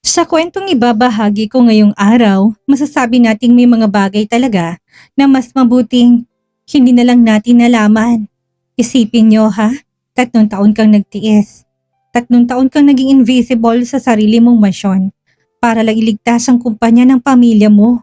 Sa kwentong ibabahagi ko ngayong araw, masasabi nating may mga bagay talaga na mas mabuting hindi na lang natin nalaman. Isipin nyo ha, 3 taon kang nagtiis. 3 taon kang naging invisible sa sarili mong masyon para lang iligtas ang kumpanya ng pamilya mo.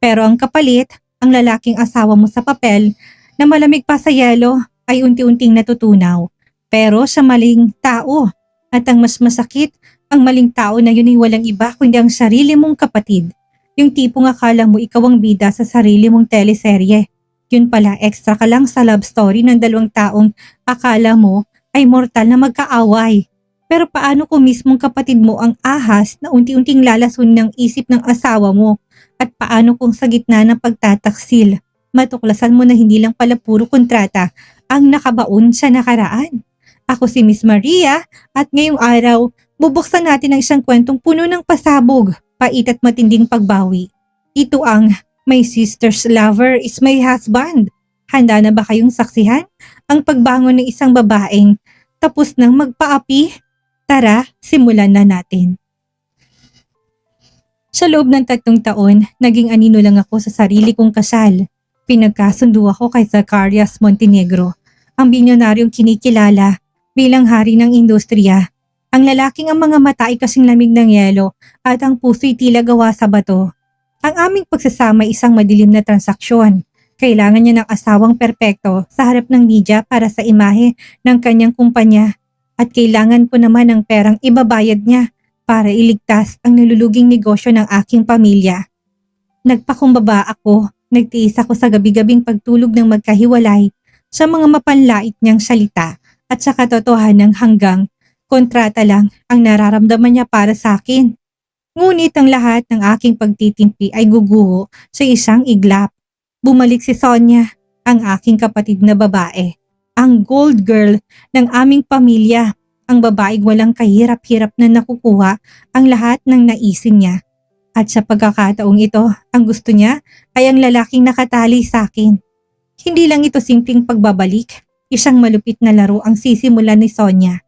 Pero ang kapalit, ang lalaking asawa mo sa papel na malamig pa sa yelo ay unti-unting natutunaw. Pero sa maling tao. At ang mas masakit, ang maling tao na yun ay walang iba kundi ang sarili mong kapatid. Yung tipong akala mo ikaw ang bida sa sarili mong teleserye. Yun pala, extra ka lang sa love story ng 2 taong akala mo ay mortal na magkaaway. Pero paano kung mismong kapatid mo ang ahas na unti-unting lalason ng isip ng asawa mo? At paano kung sa gitna ng pagtataksil, matuklasan mo na hindi lang pala puro kontrata ang nakabaon sa nakaraan? Ako si Miss Maria at ngayong araw, bubuksan natin ang isang kwentong puno ng pasabog, pait at matinding pagbawi. Ito ang My Sister's Lover is My Husband. Handa na ba kayong saksihan ang pagbangon ng isang babaeng tapos nang magpaapi? Tara, simulan na natin. Sa loob ng 3 taon, naging anino lang ako sa sarili kong kasal. Pinagkasundo ako kay Zacarias Montenegro, ang bilyonaryong kinikilala bilang hari ng industriya. Ang lalaking ang mga mata ay kasing lamig ng yelo at ang puso'y tila gawa sa bato. Ang aming pagsasama ay isang madilim na transaksyon. Kailangan niya ng asawang perpekto sa harap ng media para sa imahe ng kanyang kumpanya. At kailangan ko naman ng perang ibabayad niya para iligtas ang naluluging negosyo ng aking pamilya. Nagpakumbaba ako, nagtiis ako sa gabi-gabing pagtulog ng magkahiwalay sa mga mapanlait niyang salita at sa katotohanan hanggang kontrata lang ang nararamdaman niya para sa akin. Ngunit ang lahat ng aking pagtitimpi ay guguho sa isang iglap. Bumalik si Sonia, ang aking kapatid na babae, ang gold girl ng aming pamilya, ang babaeng walang kahirap-hirap na nakukuha ang lahat ng naisin niya. At sa pagkakataong ito, ang gusto niya ay ang lalaking nakatali sa akin. Hindi lang ito simpleng pagbabalik, isang malupit na laro ang sisimulan ni Sonia.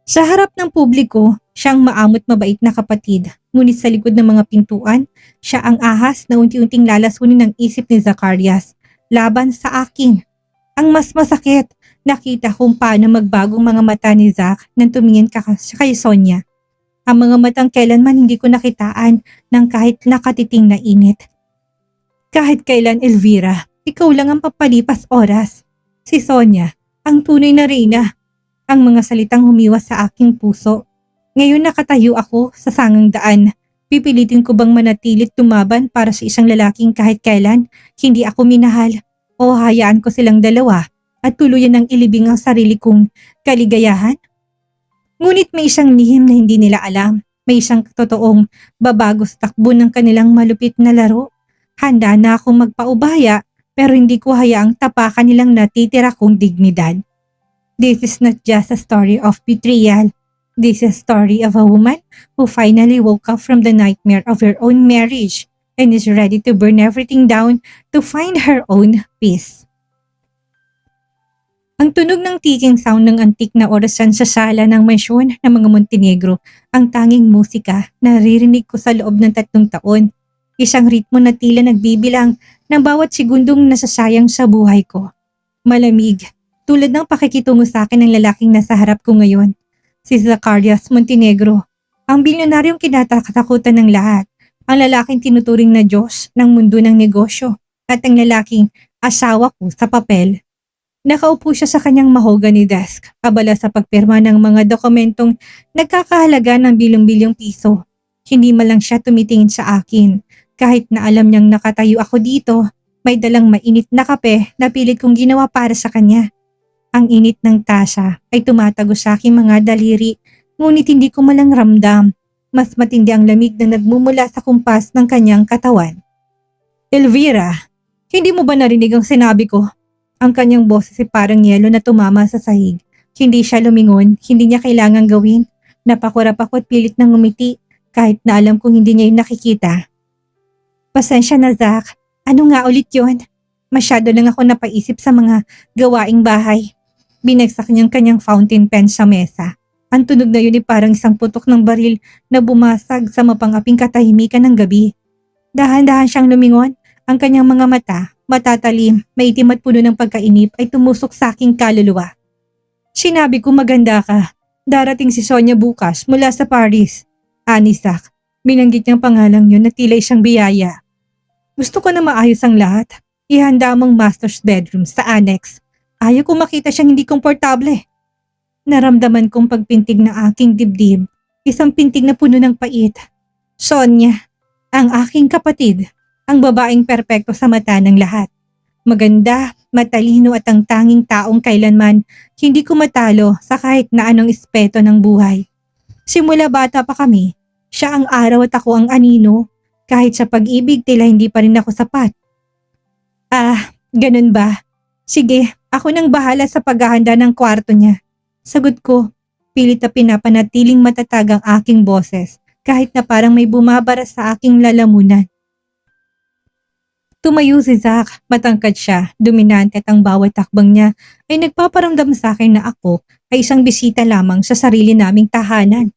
Sa harap ng publiko, siyang maamot mabait na kapatid, ngunit sa likod ng mga pintuan, siya ang ahas na unti-unting lalasunin ng isip ni Zacarias laban sa akin. Ang mas masakit, nakita kung paano magbagong mga mata ni Zac nang tumingin kay Sonia. Ang mga matang kailanman hindi ko nakitaan ng kahit nakatiting na init. Kahit kailan, Elvira, ikaw lang ang papalipas oras. Si Sonia, ang tunay na reyna. Ang mga salitang humiwas sa aking puso. Ngayon nakatayo ako sa sangang daan. Pipilitin ko bang manatilit tumaban para sa isang lalaking kahit kailan hindi ako minahal? O hayaan ko silang dalawa at tuluyan ng ilibing ang sarili kong kaligayahan? Ngunit may isang lihim na hindi nila alam. May isang totoong babago sa takbo ng kanilang malupit na laro. Handa na akong magpaubaya pero hindi ko hayaang tapakan nilang natitira kong dignidad. This is not just a story of betrayal. This is a story of a woman who finally woke up from the nightmare of her own marriage and is ready to burn everything down to find her own peace. Ang tunog ng ticking sound ng antik na orasan sa sala ng mansyon ng mga Montenegro ang tanging musika na naririnig ko sa loob ng 3 taon. Isang ritmo na tila nagbibilang ng bawat segundong nasasayang sa buhay ko. Malamig, tulad ng pakikitungo sa akin ng lalaking nasa harap ko ngayon. Si Zacarias Montenegro, ang bilyonaryong kinatatakutan ng lahat, ang lalaking tinuturing na Diyos ng mundo ng negosyo, at ang lalaking asawa ko sa papel. Nakaupo siya sa kanyang mahogany desk, abala sa pagpirma ng mga dokumentong nagkakahalaga ng bilyong-bilyong piso. Hindi man lang siya tumitingin sa akin. Kahit na alam niyang nakatayo ako dito, may dalang mainit na kape na pilit kong ginawa para sa kanya. Ang init ng tasa ay tumatago sa aking mga daliri, ngunit hindi ko malang ramdam. Mas matindi ang lamig na nagmumula sa kumpas ng kanyang katawan. Elvira, hindi mo ba narinig ang sinabi ko? Ang kanyang boses ay parang yelo na tumama sa sahig. Hindi siya lumingon, hindi niya kailangang gawin. Napakurap ako at pilit nang ngumiti kahit na alam kong hindi niya yung nakikita. Pasensya na, Zac. Ano nga ulit yon? Masyado lang ako napaisip sa mga gawaing bahay. Binagsak niyang kanyang fountain pen sa mesa. Ang tunog na yun ay parang isang putok ng baril na bumasag sa mapangaping katahimikan ng gabi. Dahan-dahan siyang lumingon, ang kanyang mga mata, matatalim, maitim at puno ng pagkainip ay tumusok sa aking kaluluwa. Sinabi ko maganda ka. Darating si Sonia bukas mula sa Paris. Anisak, binanggit niyang pangalang yun na tila isang biyaya. Gusto ko na maayos ang lahat. Ihanda mong master's bedroom sa annex. Ayaw ko makita siyang hindi komportable. Naramdaman kong pagpintig ng aking dibdib, isang pintig na puno ng pait. Sonia, ang aking kapatid, ang babaeng perpekto sa mata ng lahat. Maganda, matalino at ang tanging taong kailanman hindi ko matalo sa kahit na anong espeto ng buhay. Simula bata pa kami, siya ang araw at ako ang anino. Kahit sa pag-ibig tila hindi pa rin ako sapat. Ganun ba? Sige, ako nang bahala sa paghahanda ng kwarto niya. Sagot ko, pilit na pinapanatiling matatag ang aking boses kahit na parang may bumabara sa aking lalamunan. Tumayo si Zach, matangkad siya, dominante at ang bawat takbang niya ay nagpaparamdam sa akin na ako ay isang bisita lamang sa sarili naming tahanan.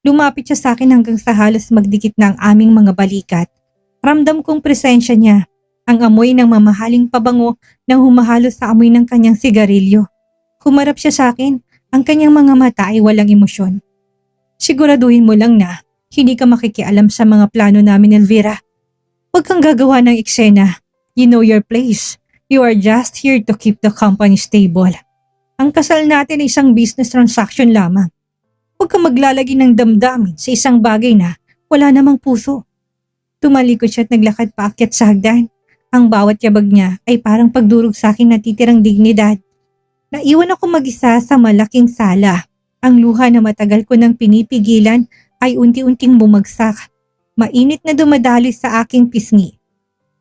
Lumapit siya sa akin hanggang sa halos magdikit na ang aming mga balikat. Ramdam kong presensya niya, ang amoy ng mamahaling pabango nang humahalo sa amoy ng kanyang sigarilyo. Humarap siya sa akin, ang kanyang mga mata ay walang emosyon. Siguraduhin mo lang na hindi ka makikialam sa mga plano namin, Elvira. Huwag kang gagawa ng eksena. You know your place. You are just here to keep the company stable. Ang kasal natin ay isang business transaction lamang. Huwag kang maglalagay ng damdamin sa isang bagay na wala namang puso. Tumalikod siya at naglakad paakyat sa hagdan. Ang bawat yabag niya ay parang pagdurog sa aking natitirang dignidad. Naiwan ako mag-isa sa malaking sala. Ang luha na matagal ko nang pinipigilan ay unti-unting bumagsak. Mainit na dumadali sa aking pisngi.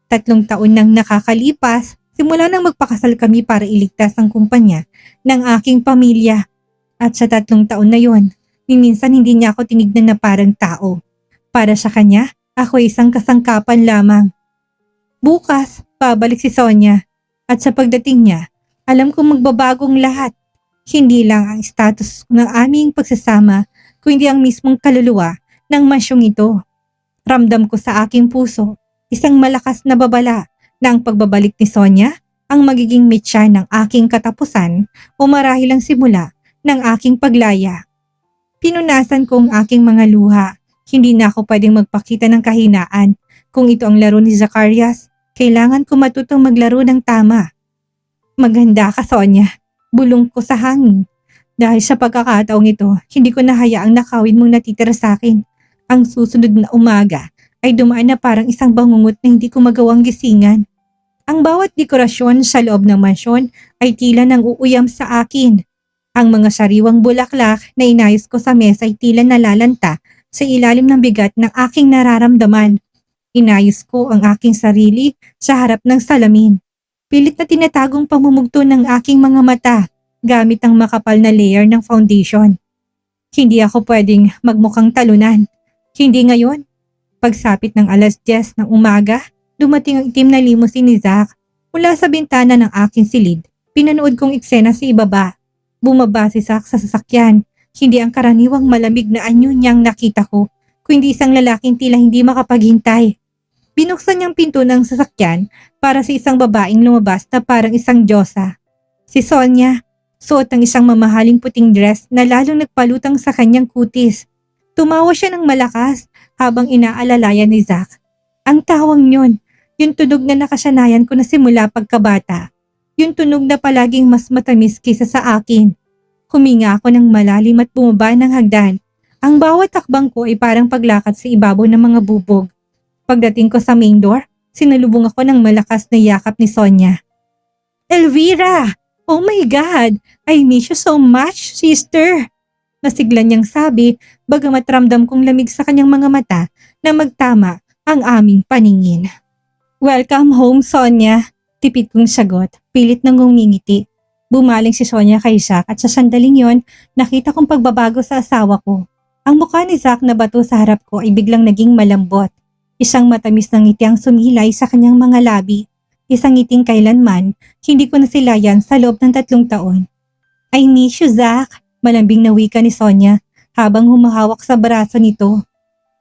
3 taon nang nakakalipas, simula nang magpakasal kami para iligtas ang kumpanya ng aking pamilya. At sa 3 taon na yon, minsan hindi niya ako tinignan na parang tao. Para sa kanya, ako ay isang kasangkapan lamang. Bukas, babalik si Sonia. At sa pagdating niya, alam kong magbabagong lahat. Hindi lang ang status ng aming pagsasama, kundi ang mismong kaluluwa ng mansyong ito. Ramdam ko sa aking puso, isang malakas na babala na ang pagbabalik ni Sonia ang magiging mitya ng aking katapusan o marahil ang simula ng aking paglaya. Pinunasan ko ang aking mga luha. Hindi na ako pwedeng magpakita ng kahinaan. Kung ito ang laro ni Zacarias, kailangan ko matutong maglaro ng tama. Maganda ka, Sonia. Bulong ko sa hangin. Dahil sa pagkakataong ito, hindi ko nahayaang nakawin mong natitira sa akin. Ang susunod na umaga ay dumaan na parang isang bangungot na hindi ko magawang gisingan. Ang bawat dekorasyon sa loob ng mansyon ay tila nang uuyam sa akin. Ang mga sariwang bulaklak na inayos ko sa mesa ay tila nalalanta sa ilalim ng bigat ng aking nararamdaman. Inayos ko ang aking sarili sa harap ng salamin. Pilit na tinatagong pamumugto ng aking mga mata gamit ang makapal na layer ng foundation. Hindi ako pwedeng magmukhang talunan. Hindi ngayon. Pagsapit ng 10:00 ng umaga, dumating ang itim na limousine ni Zach. Mula sa bintana ng aking silid, pinanood kong eksena sa ibaba. Bumaba si Zach sa sasakyan. Hindi ang karaniwang malamig na anyo niyang nakita ko, kundi isang lalaking tila hindi makapaghintay. Binuksan niyang pinto ng sasakyan para sa isang babaeng lumabas na parang isang diyosa. Si Sonia, suot ang isang mamahaling puting dress na lalong nagpalutang sa kanyang kutis. Tumawa siya ng malakas habang inaalalayan ni Zach. Ang tawang yun, yung tunog na nakasanayan ko na simula pagkabata. Yung tunog na palaging mas matamis kaysa sa akin. Huminga ako ng malalim at bumaba ng hagdan. Ang bawat takbang ko ay parang paglakad sa ibabaw ng mga bubog. Pagdating ko sa main door, sinalubong ako ng malakas na yakap ni Sonia. Elvira! Oh my God! I miss you so much, sister! Nasigla niyang sabi, bagamat ramdam kong lamig sa kanyang mga mata na magtama ang aming paningin. Welcome home, Sonia! Tipid kong sagot, pilit nang ngumingiti. Bumaling si Sonia kay Zach at sa sandaling yon, nakita kong pagbabago sa asawa ko. Ang mukha ni Zach na bato sa harap ko ay biglang naging malambot. Isang matamis na ngiti ang sumilay sa kanyang mga labi. Isang ngiting kailanman, hindi ko nasilayan sa loob ng 3 taon. I miss you, Zach. Malambing na wika ni Sonia habang humahawak sa braso nito.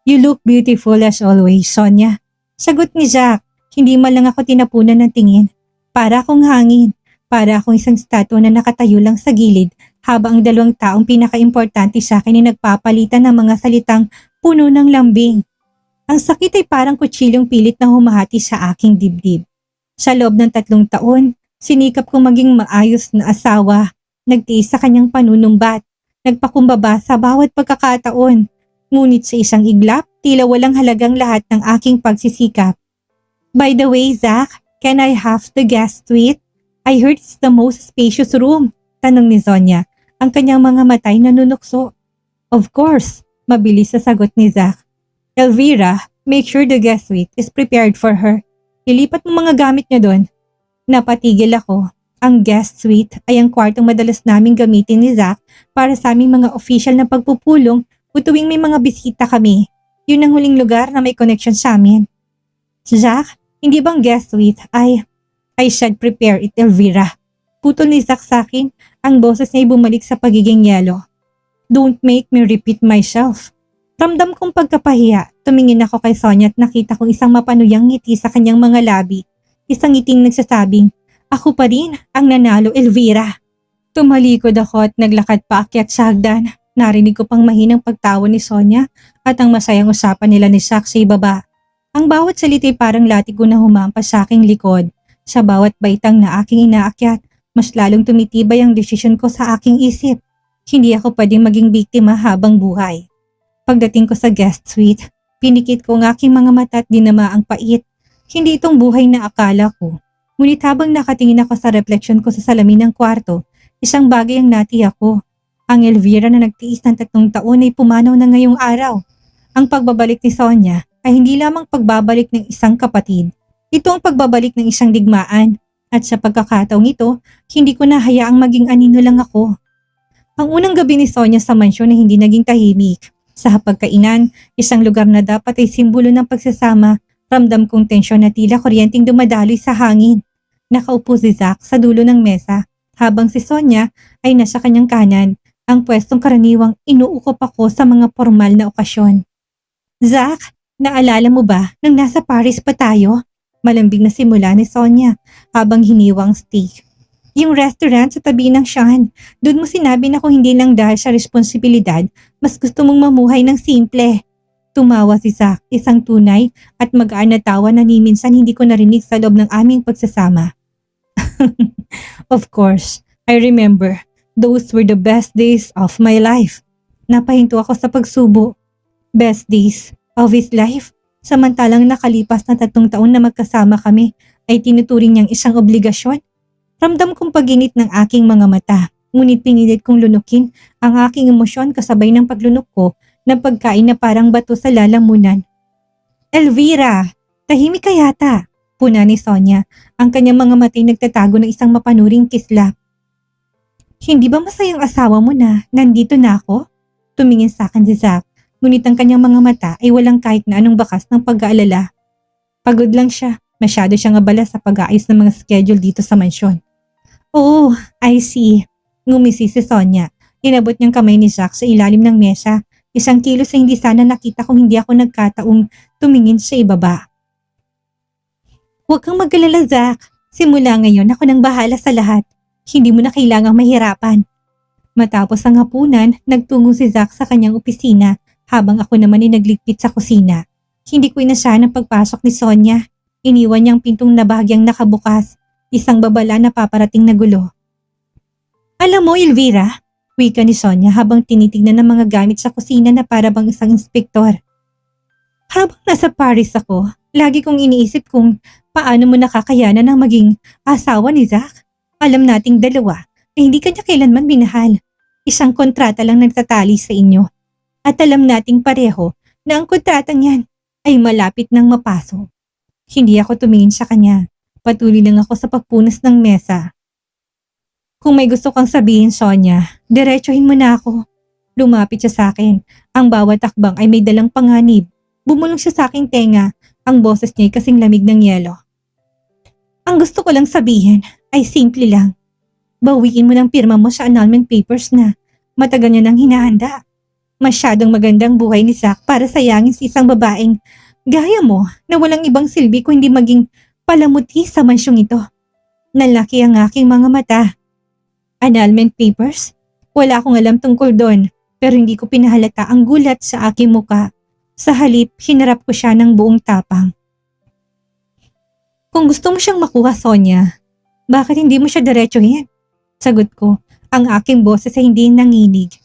You look beautiful as always, Sonia. Sagot ni Jack. Hindi man lang ako tinapunan ng tingin. Para akong hangin. Para akong isang statwa na nakatayo lang sa gilid habang ang dalawang taong pinaka-importante sa akin ay nagpapalitan ng mga salitang puno ng lambing. Ang sakit ay parang kutsilyong pilit na humahati sa aking dibdib. Sa loob ng 3 taon, sinikap kong maging maayos na asawa. Nagtiis sa kanyang panunumbat. Nagpakumbaba sa bawat pagkakataon. Ngunit sa isang iglap, tila walang halagang lahat ng aking pagsisikap. By the way, Zach, can I have the guest suite? I heard it's the most spacious room. Tanong ni Sonia, ang kanyang mga matay nanunukso. Of course, mabilis sa sagot ni Zach. Elvira, make sure the guest suite is prepared for her. Ilipat mo mga gamit niya doon. Napatigil ako. Ang guest suite ay ang kwartong madalas naming gamitin ni Zach para sa aming mga official na pagpupulong o tuwing may mga bisita kami. Yun ang huling lugar na may connection sa amin. Zach, hindi bang guest suite I should prepare it, Elvira. Putol ni Zach sa akin, ang boses niya ay bumalik sa pagiging yelo. Don't make me repeat myself. Ramdam kong pagkapahiya, tumingin ako kay Sonia at nakita kong isang mapanuyang ngiti sa kanyang mga labi. Isang ngiting nagsasabing, ako pa rin ang nanalo, Elvira. Tumalikod ako at naglakad paakyat sa hagdan. Narinig ko pang mahinang pagtawa ni Sonia at ang masayang usapan nila ni Zach sa ibaba. Ang bawat salita'y parang latigo na humampas sa aking likod. Sa bawat baitang na aking inaakyat, mas lalong tumitibay ang desisyon ko sa aking isip. Hindi ako pwedeng maging biktima habang buhay. Pagdating ko sa guest suite, pinikit ko ang aking mga mata at dinama ang pait. Hindi itong buhay na akala ko. Ngunit habang nakatingin ako sa refleksyon ko sa salamin ng kwarto, isang bagay ang natiyak ko. Ang Elvira na nagtiis ng 3 taon ay pumanaw na ngayong araw. Ang pagbabalik ni Sonia ay hindi lamang pagbabalik ng isang kapatid. Ito ang pagbabalik ng isang digmaan. At sa pagkakataong ito, hindi ko na hayaang maging anino lang ako. Ang unang gabi ni Sonia sa mansyon ay hindi naging tahimik. Sa hapagkainan, isang lugar na dapat ay simbolo ng pagsasama, ramdam kong tensyon na tila kuryenteng dumadaloy sa hangin. Nakaupo si Zach sa dulo ng mesa, habang si Sonia ay nasa kanyang kanan, ang pwestong karaniwang inuukop ako sa mga formal na okasyon. Zach, naalala mo ba nang nasa Paris pa tayo? Malambing na simula ni Sonia habang hiniwang steak. Yung restaurant sa tabi ng Sean, doon mo sinabi na kung hindi lang dahil sa responsibilidad, mas gusto mong mamuhay ng simple. Tumawa si Zach, isang tunay at magaan na tawa na ni minsan hindi ko narinig sa loob ng aming pagsasama. Of course, I remember. Those were the best days of my life. Napahinto ako sa pagsubo. Best days of his life? Samantalang nakalipas na 3 taon na magkasama kami ay tinuturing niyang isang obligasyon. Ramdam kong paginit ng aking mga mata, ngunit pinilit kong lunukin ang aking emosyon kasabay ng paglunok ko ng pagkain na parang bato sa lalamunan. Elvira, tahimik ka yata, puna ni Sonia, ang kanyang mga matay nagtatago ng isang mapanuring kislap. Hindi ba masayang asawa mo na nandito na ako? Tumingin sa akin si Zach, ngunit ang kanyang mga mata ay walang kahit na anong bakas ng pag-aalala. Pagod lang siya, masyado siyang abala sa pag-aayos ng mga schedule dito sa mansyon. Oh, I see. Ngumisi si Sonia. Inabot niyang kamay ni Zach sa ilalim ng mesa. Isang kilos na hindi sana nakita kung hindi ako nagkataong tumingin sa ibaba. Huwag kang mag-alala, Zach. Simula ngayon ako nang bahala sa lahat. Hindi mo na kailangang mahirapan. Matapos ang hapunan, nagtungo si Zach sa kanyang opisina habang ako naman ay nagligpit sa kusina. Hindi ko inasahan ang pagpasok ni Sonia. Iniwan niyang pintong na bahagyang nakabukas. Isang babala na paparating na gulo. Alam mo, Elvira, wika ni Sonia habang tinitignan ng mga gamit sa kusina na para bang isang inspektor. Habang nasa Paris ako, lagi kong iniisip kung paano mo nakakayanan ng maging asawa ni Zach. Alam nating dalawa na hindi kanya kailanman minahal. Isang kontrata lang nagtatali sa inyo. At alam nating pareho na ang kontratang yan ay malapit nang mapasok. Hindi ako tumingin sa kanya. Patuloy lang ako sa pagpunas ng mesa. Kung may gusto kang sabihin, Sonia, diretsuhin mo na ako. Lumapit siya sa akin. Ang bawat takbang ay may dalang panganib. Bumulong siya sa aking tenga. Ang boses niya ay kasing lamig ng yelo. Ang gusto ko lang sabihin ay simple lang. Bawiin mo ng pirma mo sa annulment papers na Matagal niya nang hinahanda. Masyadong magandang buhay ni Zack para sayangin sa isang babaeng gaya mo na walang ibang silbi kung hindi maging palamuti sa mansyong ito. Nalaki ang aking mga mata. Annulment papers? Wala akong alam tungkol doon, pero hindi ko pinahalata ang gulat sa aking muka. Sa halip, hinarap ko siya ng buong tapang. Kung gusto mo siyang makuha, Sonia, bakit hindi mo siya diretsuhin? Sagot ko, ang aking boses ay hindi nanginig.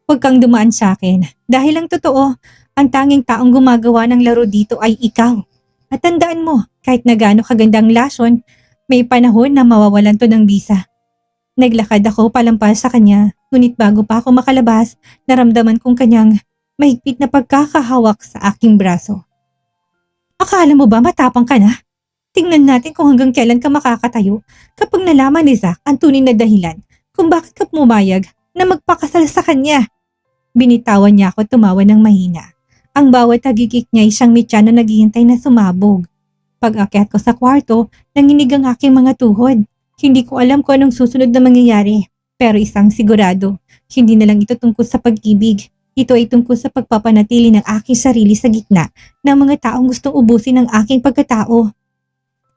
Huwag kang dumaan sa akin. Dahil ang totoo, ang tanging taong gumagawa ng laro dito ay ikaw. At tandaan mo, kahit na gaano kagandang lason, may panahon na mawawalan to ng bisa. Naglakad ako palampas sa kanya, ngunit bago pa ako makalabas, naramdaman kong kanyang mahigpit na pagkakahawak sa aking braso. Akala mo ba matapang ka na? Tingnan natin kung hanggang kailan ka makakatayo kapag nalaman ni Zack ang tunay na dahilan kung bakit ka pumayag na magpakasal sa kanya. Binitawan niya ako tumawa ng mahina. Ang bawat hagikik niya ay siyang mitya na naghihintay na sumabog. Pag-akyat ko sa kwarto, nanginig ang aking mga tuhod. Hindi ko alam kung anong susunod na mangyayari. Pero isang sigurado, hindi na lang ito tungkol sa pag-ibig. Ito ay tungkol sa pagpapanatili ng aking sarili sa gitna ng mga taong gustong ubusin ang aking pagkatao.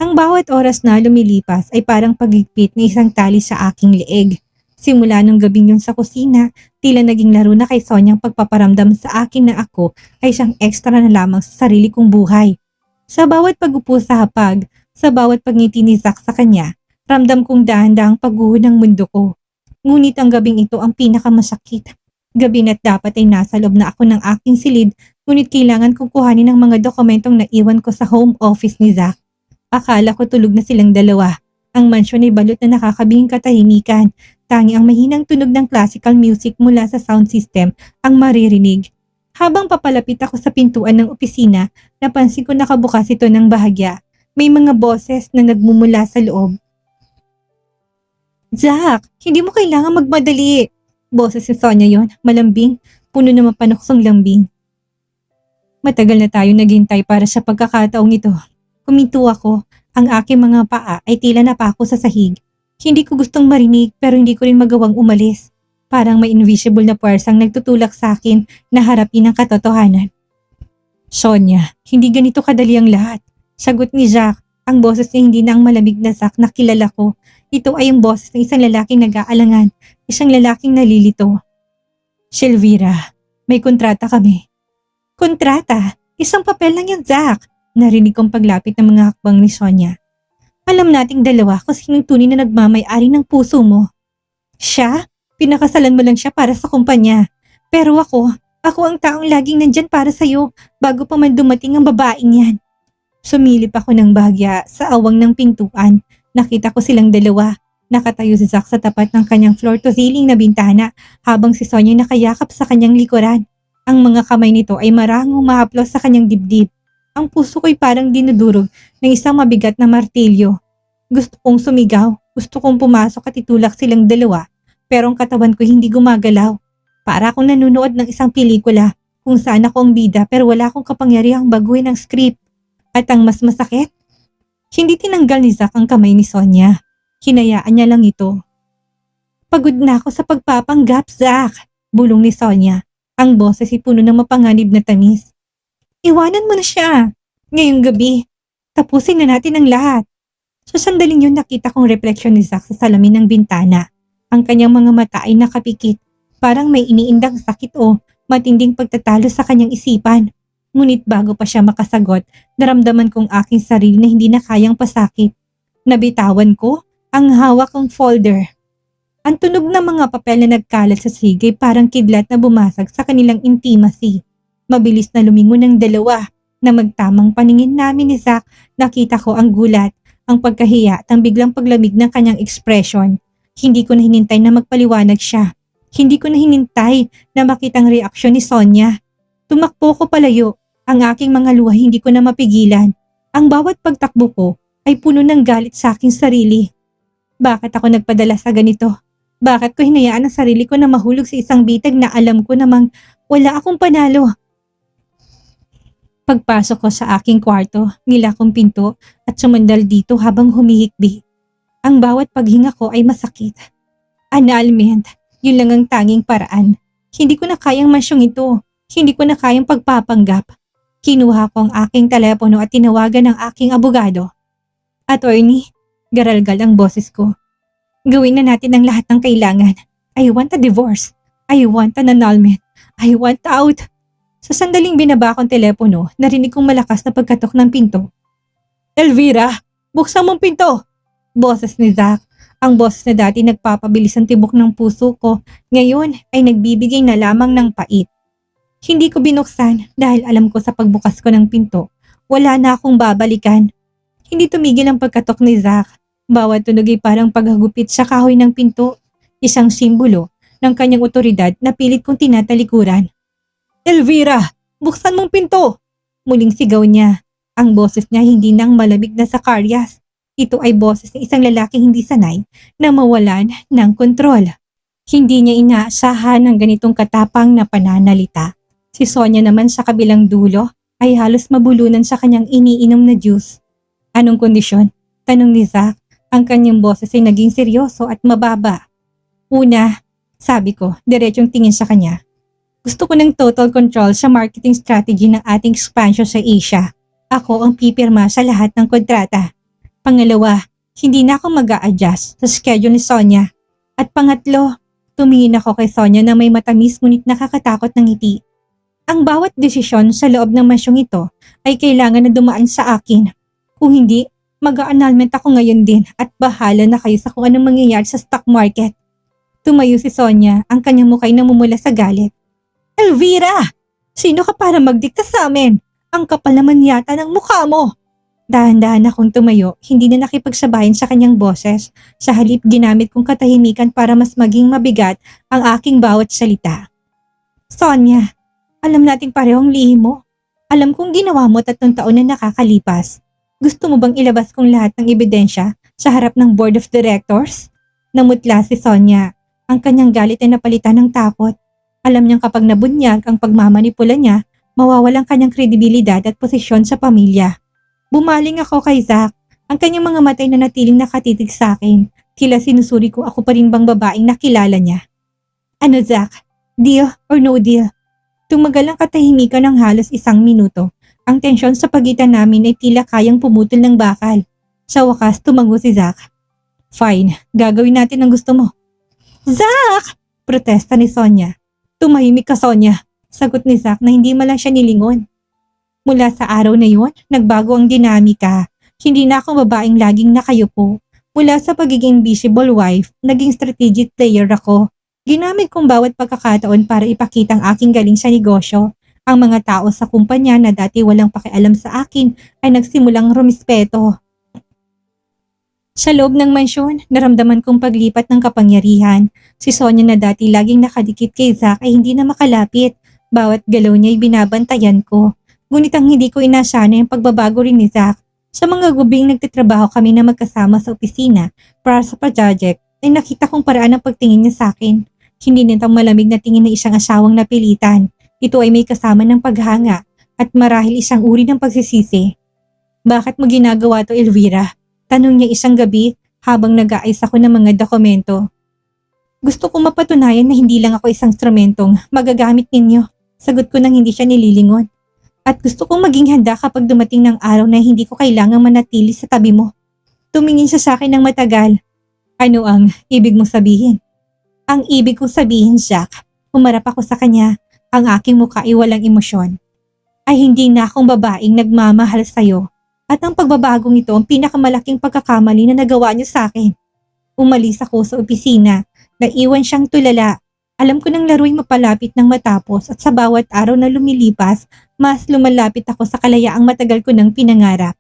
Ang bawat oras na lumilipas ay parang pagigpit ng isang tali sa aking leeg. Simula nung gabing yun sa kusina, tila naging laro na kay Sonya ang pagpaparamdam sa akin na ako ay siyang ekstra na lamang sa sarili kong buhay. Sa bawat pag-upo sa hapag, sa bawat pagngiti ni Zack sa kanya, ramdam kong dahan-dahang pagguho ng mundo ko. Ngunit ang gabing ito ang pinakamasakit. Gabi na't dapat ay nasa loob na ako ng aking silid, ngunit kailangan kong kuhanin ang mga dokumentong naiwan ko sa home office ni Zack. Akala ko tulog na silang dalawa. Ang mansyon ay balot na nakakabinging katahimikan. Tangi ang mahinang tunog ng classical music mula sa sound system ang maririnig. Habang papalapit ako sa pintuan ng opisina, napansin ko nakabukas ito ng bahagya. May mga boses na nagmumula sa loob. Zack, hindi mo kailangan magmadali. Boses si Sonya yon, malambing, puno na mapanuksong lambing. Matagal na tayo naghintay para sa pagkakataong ito. Kuminto ako, ang aking mga paa ay tila napako sa sahig. Hindi ko gustong marinig pero hindi ko rin magawang umalis. Parang may invisible na puwersang nagtutulak sa akin na harapin ang katotohanan. Sonya, hindi ganito kadali ang lahat. Sagot ni Zack, ang boses niya hindi na ang malamig na Zack na kilala ko. Ito ay ang boses ng isang lalaking nag-aalangan, isang lalaking nalilito. Shelvira, may kontrata kami. Kontrata? Isang papel lang yan, Zack. Narinig kong paglapit ng mga hakbang ni Sonya. Alam nating dalawa kung sinong tunay na nagmamay-ari ng puso mo. Siya? Pinakasalan mo lang siya para sa kumpanya. Pero ako ang taong laging nandyan para sa'yo bago pa man dumating ang babaeng yan. Sumilip ako ng bahagya sa awang ng pintuan. Nakita ko silang dalawa. Nakatayo si Zack sa tapat ng kanyang floor-to-ceiling na bintana habang si Sonya nakayakap sa kanyang likuran. Ang mga kamay nito ay marangong mahaplos sa kanyang dibdib. Ang puso ko'y parang dinudurog ng isang mabigat na martilyo. Gusto kong sumigaw, gusto kong pumasok at itulak silang dalawa, pero ang katawan ko hindi gumagalaw. Para akong nanonood ng isang pelikula kung saan ako ang bida pero wala akong kapangyarihang baguhin ang script. At ang mas masakit, hindi tinanggal ni Zack ang kamay ni Sonya. Hinayaan niya lang ito. Pagod na ako sa pagpapanggap, Zack, bulong ni Sonya. Ang boses ay puno ng mapanganib na tamis. Iwanan mo na siya. Ngayong gabi, tapusin na natin ang lahat. Sa sandaling yun nakita kong refleksyon ni Zack sa salamin ng bintana. Ang kanyang mga mata ay nakapikit. Parang may iniindang sakit o matinding pagtatalo sa kanyang isipan. Ngunit bago pa siya makasagot, naramdaman kong aking sarili na hindi na kayang pasakit. Nabitawan ko ang hawak kong folder. Ang tunog ng mga papel na nagkalat sa sigay parang kidlat na bumasag sa kanilang intimacy. Mabilis na lumingon ng dalawa na magtamang paningin namin ni Zack. Nakita ko ang gulat, ang pagkahiya at ang biglang paglamig ng kanyang ekspresyon. Hindi ko na hinintay na magpaliwanag siya. Hindi ko na hinintay na makita ang reaksyon ni Sonya. Tumakbo ko palayo. Ang aking mga luha hindi ko na mapigilan. Ang bawat pagtakbo ko ay puno ng galit sa aking sarili. Bakit ako nagpadala sa ganito? Bakit ko hinayaan ang sarili ko na mahulog sa isang bitag na alam ko namang wala akong panalo? Pagpasok ko sa aking kwarto, nilakong pinto at sumandal dito habang humihikbi. Ang bawat paghinga ko ay masakit. Annulment. Yun lang ang tanging paraan. Hindi ko na kayang mansyong ito. Hindi ko na kayang pagpapanggap. Kinuha ko ang aking telepono at tinawagan ng aking abogado. Attorney, garalgal ang boses ko. Gawin na natin ang lahat ng kailangan. I want a divorce. I want an annulment. I want out. Sa sandaling binaba kong telepono, narinig kong malakas na pagkatok ng pinto. Elvira, buksan mong pinto! Boses ni Zach. Ang boses na dati nagpapabilis ang tibok ng puso ko, ngayon ay nagbibigay na lamang ng pait. Hindi ko binuksan dahil alam ko sa pagbukas ko ng pinto, wala na akong babalikan. Hindi tumigil ang pagkatok ni Zach. Bawat tunog ay parang paghagupit sa kahoy ng pinto, isang simbolo ng kanyang otoridad na pilit kong tinatalikuran. Elvira, buksan mong pinto! Muling sigaw niya. Ang boses niya hindi nang malamig na Zacarias. Ito ay boses ng isang lalaking hindi sanay na mawalan ng kontrol. Hindi niya inaasahan ng ganitong katapang na pananalita. Si Sonia naman sa kabilang dulo ay halos mabulunan sa kanyang iniinom na juice. Anong kondisyon? Tanong ni Zach. Ang kanyang boses ay naging seryoso at mababa. Una, sabi ko, diretsong tingin sa kanya. Gusto ko ng total control sa marketing strategy ng ating expansion sa Asia. Ako ang pipirma sa lahat ng kontrata. Pangalawa, hindi na ako mag-a-adjust sa schedule ni Sonia. At pangatlo, tumingin ako kay Sonia na may matamis ngunit nakakatakot ng ngiti. Ang bawat desisyon sa loob ng mansyong ito ay kailangan na dumaan sa akin. Kung hindi, mag-a-annulment ako ngayon din at bahala na kayo sa kung anong mangyayari sa stock market. Tumayo si Sonia, ang kanyang mukhay namumula sa galit. Elvira! Sino ka para magdikta sa amin? Ang kapal naman yata ng mukha mo! Dahan-dahan akong tumayo, hindi na nakipagsabayan sa kanyang boses. Sa halip ginamit kong katahimikan para mas maging mabigat ang aking bawat salita. Sonia, alam nating parehong lihim mo. Alam kong ginawa mo 3 taon na nakakalipas. Gusto mo bang ilabas kong lahat ng ebidensya sa harap ng board of directors? Namutla si Sonia. Ang kanyang galit ay napalitan ng takot. Alam niyang kapag nabunyag ang pagmamanipula niya, mawawalan kanyang kredibilidad at posisyon sa pamilya. Bumaling ako kay Zach. Ang kanyang mga matay na natiling nakatitig sa akin. Tila sinusuri ko ako pa rin bang babaeng nakilala niya. Ano Zach? Deal or no deal? Tumagal ang katahimikan ng halos 1 minuto. Ang tensyon sa pagitan namin ay tila kayang pumutol ng bakal. Sa wakas tumango si Zach. Fine, gagawin natin ang gusto mo. Zach! Protesta ni Sonia. Tumahimik ka Sonia. Sagot ni Zach na hindi man lang siya nilingon. Mula sa araw na yun, nagbago ang dinamika. Hindi na ako babaeng laging nakayupo. Mula sa pagiging visible wife, naging strategic player ako. Ginamit kong bawat pagkakataon para ipakita ang aking galing sa negosyo. Ang mga tao sa kumpanya na dati walang pakialam sa akin ay nagsimulang rumispeto. Sa loob ng mansyon, naramdaman kong paglipat ng kapangyarihan. Si Sonia na dati laging nakadikit kay Zach ay hindi na makalapit. Bawat galaw niya ay binabantayan ko. Ngunit ang hindi ko inasana yung pagbabago rin ni Zach. Sa mga gubing nagtitrabaho kami na magkasama sa opisina para sa project, ay nakita kong paraan ng pagtingin niya sa akin. Hindi nitong malamig na tingin ng isang asawang napilitan. Ito ay may kasama ng paghanga at marahil isang uri ng pagsisisi. Bakit mo ginagawa to Elvira? Tanong niya isang gabi habang nag-aayos ako ng mga dokumento. Gusto kong mapatunayan na hindi lang ako isang instrumentong magagamit ninyo. Sagot ko nang hindi siya nililingon. At gusto kong maging handa kapag dumating ng araw na hindi ko kailangang manatili sa tabi mo. Tumingin siya sa akin ng matagal. Ano ang ibig mong sabihin? Ang ibig kong sabihin, Jack, humarap ako sa kanya, ang aking mukha ay walang emosyon. Ay hindi na akong babaeng nagmamahal sa'yo. At ang pagbabagong ito ang pinakamalaking pagkakamali na nagawa niyo sa akin. Umalis ako sa opisina, naiwan siyang tulala. Alam ko ng laru'y mapalapit ng matapos at sa bawat araw na lumilipas, mas lumalapit ako sa kalayaang matagal ko nang pinangarap.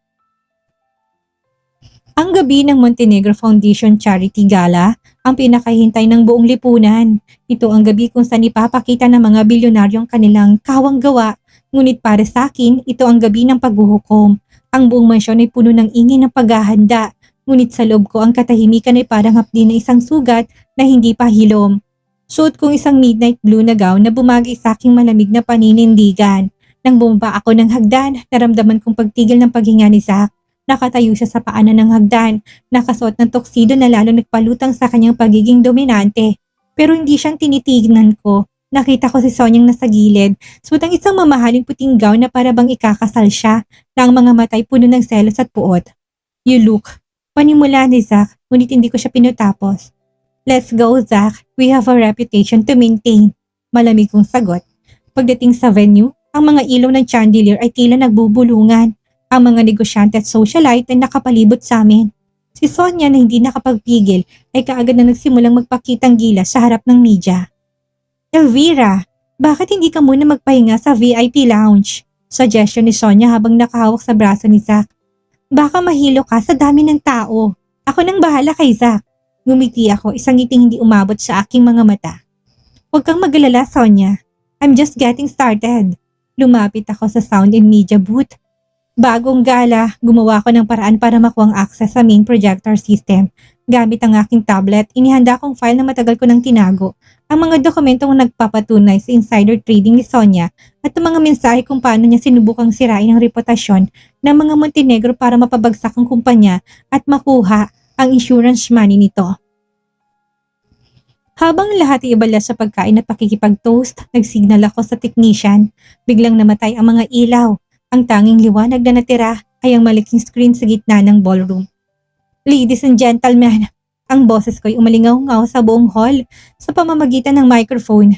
Ang gabi ng Montenegro Foundation Charity Gala ang pinakahintay ng buong lipunan. Ito ang gabi kung saan ipapakita ng mga bilyonaryong kanilang kawang gawa. Ngunit para sa akin, ito ang gabi ng paghuhukom. Ang buong mansyon ay puno ng ingay ng paghahanda. Ngunit sa loob ko ang katahimikan ay parang hapdi na isang sugat na hindi pa hilom. Suot kong isang midnight blue na gown na bumagay sa aking malamig na paninindigan. Nang bumaba ako ng hagdan, naramdaman kong pagtigil ng paghinga ni Zach. Nakatayo siya sa paanan ng hagdan, nakasuot ng tuxedo na lalo nagpalutang sa kanyang pagiging dominante. Pero hindi siyang tinitignan ko. Nakita ko si Sonyang nasa gilid, suot ang isang mamahaling puting gown na para bang ikakasal siya, na ang mga matay puno ng selos at puot. You look. Panimula ni Zach, ngunit hindi ko siya pinutapos. Let's go, Zach. We have a reputation to maintain. Malamig kong sagot. Pagdating sa venue, ang mga ilaw ng chandelier ay tila nagbubulungan. Ang mga negosyante at socialite ay nakapalibot sa amin. Si Sonia na hindi nakapagpigil ay kaagad na nagsimulang magpakitang gilas sa harap ng media. Elvira, bakit hindi ka muna magpahinga sa VIP lounge? Suggestion ni Sonia habang nakahawak sa braso ni Zach. Baka mahilo ka sa dami ng tao. Ako nang bahala kay Zach. Ngumiti ako, isang ngiting hindi umabot sa aking mga mata. Huwag kang mag-alala, Sonia. I'm just getting started. Lumapit ako sa sound and media booth. Bagong gala, gumawa ko ng paraan para makuha ang access sa main projector system. Gamit ang aking tablet, inihanda kong file na matagal ko nang tinago. Ang mga dokumentong nagpapatunay sa insider trading ni Sonia at ang mga mensahe kung paano niya sinubukang sirain ang reputasyon ng mga Montenegro para mapabagsak ang kumpanya at makuha ang insurance money nito. Habang lahat ay ibala sa pagkain at pakikipag-toast, nagsignal ako sa technician. Biglang namatay ang mga ilaw. Ang tanging liwanag na natira ay ang malaking screen sa gitna ng ballroom. Ladies and gentlemen, ang boses ko'y umalingaw-ngaw sa buong hall sa pamamagitan ng microphone.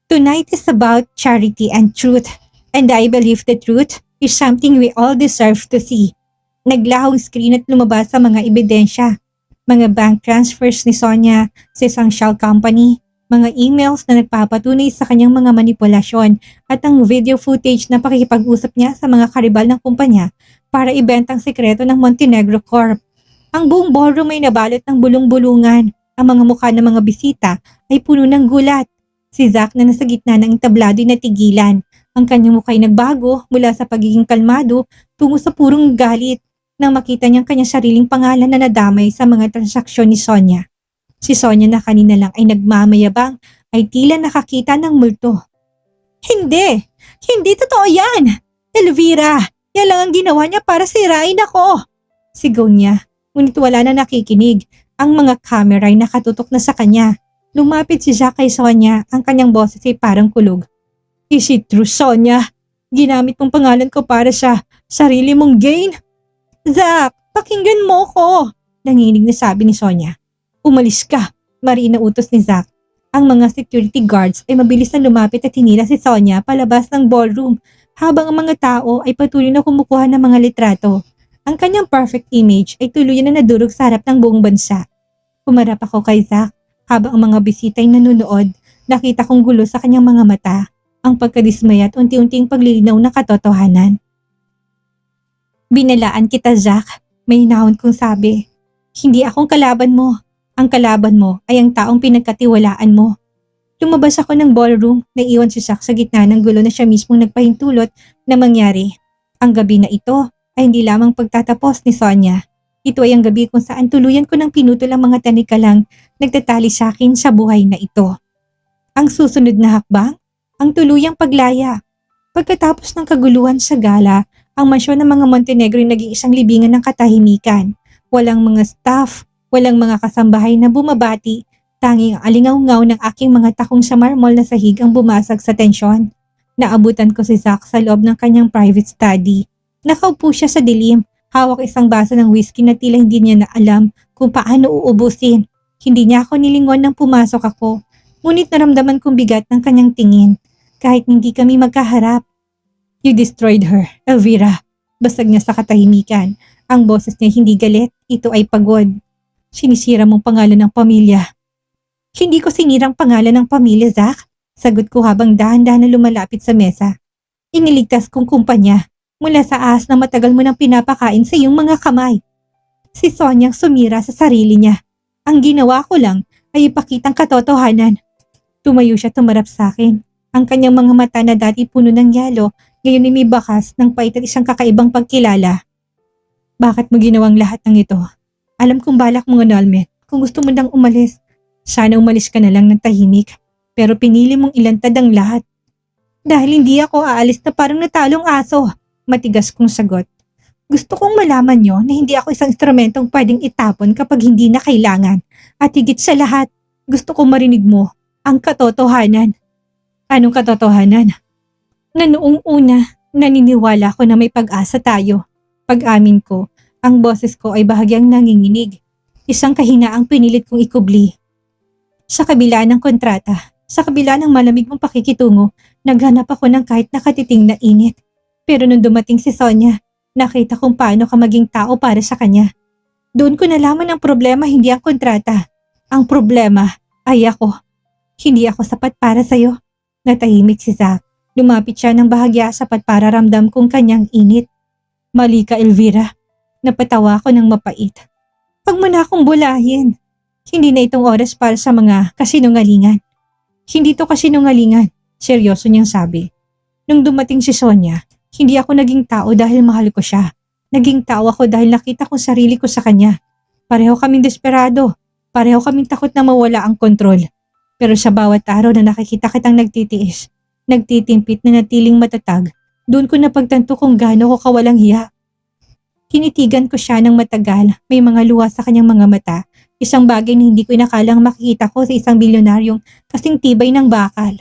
Tonight is about charity and truth, and I believe the truth is something we all deserve to see. Naglahong screen at lumabas sa mga ebidensya. Mga bank transfers ni Sonia sa isang shell company, mga emails na nagpapatunay sa kanyang mga manipulasyon at ang video footage na pakikipag-usap niya sa mga karibal ng kumpanya para ibentang sekreto ng Montenegro Corp. Ang buong ballroom ay nabalot ng bulong-bulungan. Ang mga mukha ng mga bisita ay puno ng gulat. Si Zach na nasa gitna ng entablado ay natigilan. Ang kanyang mukha ay nagbago mula sa pagiging kalmado tungo sa purong galit nang makita niyang kanyang sariling pangalan na nadamay sa mga transaksyon ni Sonia. Si Sonia na kanina lang ay nagmamayabang ay tila nakakita ng multo. Hindi! Hindi totoo yan! Elvira! Yan lang ang ginawa niya para sirain ako! Sigaw niya. Ngunit wala na nakikinig. Ang mga camera ay nakatutok na sa kanya. Lumapit si Zach kay Sonia. Ang kanyang boses ay parang kulog. Is it true, Sonia? Ginamit mong pangalan ko para sa sarili mong gain? Zach, pakinggan mo ko! Nanginig na sabi ni Sonia. Umalis ka, mariin na utos ni Zach. Ang mga security guards ay mabilis na lumapit at hinila si Sonia palabas ng ballroom habang ang mga tao ay patuloy na kumukuha ng mga litrato. Ang kanyang perfect image ay tuluyan na nadurog sa harap ng buong bansa. Humarap ako kay Zach habang ang mga bisita ay nanonood. Nakita kong gulo sa kanyang mga mata, ang pagkadismaya at unti-unting paglilinaw na katotohanan. Binalaan kita, Zach. May hinahon kong sabi. Hindi akong kalaban mo. Ang kalaban mo ay ang taong pinagkatiwalaan mo. Lumabas ako ng ballroom, naiwan si Zach sa gitna ng gulo na siya mismong nagpahintulot na mangyari. Ang gabi na ito ay hindi lamang pagtatapos ni Sonia. Ito ay ang gabi kung saan tuluyan ko ng pinutol ang mga tanikalang nagtatali sa akin sa buhay na ito. Ang susunod na hakbang, ang tuluyang paglaya. Pagkatapos ng kaguluhan sa gala, ang mansyon ng mga Montenegro ay naging isang libingan ng katahimikan. Walang mga staff, walang mga kasambahay na bumabati, tanging ang alingaw-ngaw ng aking mga takong sa marmol na sahig ang bumasag sa tensyon. Naabutan ko si Zach sa loob ng kanyang private study. Nakaupo siya sa dilim, hawak isang baso ng whiskey na tila hindi niya na alam kung paano uubusin. Hindi niya ako nilingon nang pumasok ako, ngunit naramdaman kong bigat ng kanyang tingin, kahit hindi kami magkaharap. You destroyed her, Elvira. Basag niya sa katahimikan. Ang boses niya hindi galit, ito ay pagod. Sinisira mong pangalan ng pamilya. Hindi ko sinirang pangalan ng pamilya, Zach. Sagot ko habang dahan-dahan na lumalapit sa mesa. Iniligtas kong kumpanya mula sa ahas na matagal mo nang pinapakain sa iyong mga kamay. Si Sonyang sumira sa sarili niya. Ang ginawa ko lang ay ipakitang katotohanan. Tumayo siya tumarap sa akin. Ang kanyang mga mata na dati puno ng yelo, ngayon ay may bakas ng pait at isang kakaibang pagkilala. Bakit mo ginawang lahat ng ito? Alam kong balak mong annulment. Kung gusto mo nang umalis, sana umalis ka na lang ng tahimik. Pero pinili mong ilantad ang lahat. Dahil hindi ako aalis na parang natalong aso. Matigas kong sagot. Gusto kong malaman nyo na hindi ako isang instrumentong pwedeng itapon kapag hindi na kailangan. At higit sa lahat, Gusto ko marinig mo ang katotohanan. Anong katotohanan? Na noong una, naniniwala ko na may pag-asa tayo. Pag-amin ko, ang boses ko ay bahagyang nanginginig. Isang kahinaang pinilit kong ikubli. Sa kabila ng kontrata, sa kabila ng malamig mong pakikitungo, naghanap ako ng kahit nakatiting na init. Pero nung dumating si Sonia, nakita kong paano ka maging tao para sa kanya. Doon ko nalaman ang problema hindi ang kontrata. Ang problema ay ako. Hindi ako sapat para sa'yo. Natahimik si Zach. Lumapit siya ng bahagya sapat para ramdam kong kanyang init. Mali ka, Elvira. Napatawa ko ng mapait. Huwag mo na akong bulahin. Hindi na itong oras para sa mga kasinungalingan. Hindi to kasinungalingan, seryoso niyang sabi. Nung dumating si Sonia, hindi ako naging tao dahil mahal ko siya. Naging tao ako dahil nakita kong sarili ko sa kanya. Pareho kaming desperado. Pareho kaming takot na mawala ang kontrol. Pero sa bawat araw na nakikita kitang nagtitiis, nagtitimpit na natiling matatag, doon ko napagtanto kung gaano ko kawalang hiya. Kinitigan ko siya ng matagal, may mga luha sa kanyang mga mata. Isang bagay na hindi ko inakalang makikita ko sa isang bilyonaryong kasing tibay ng bakal.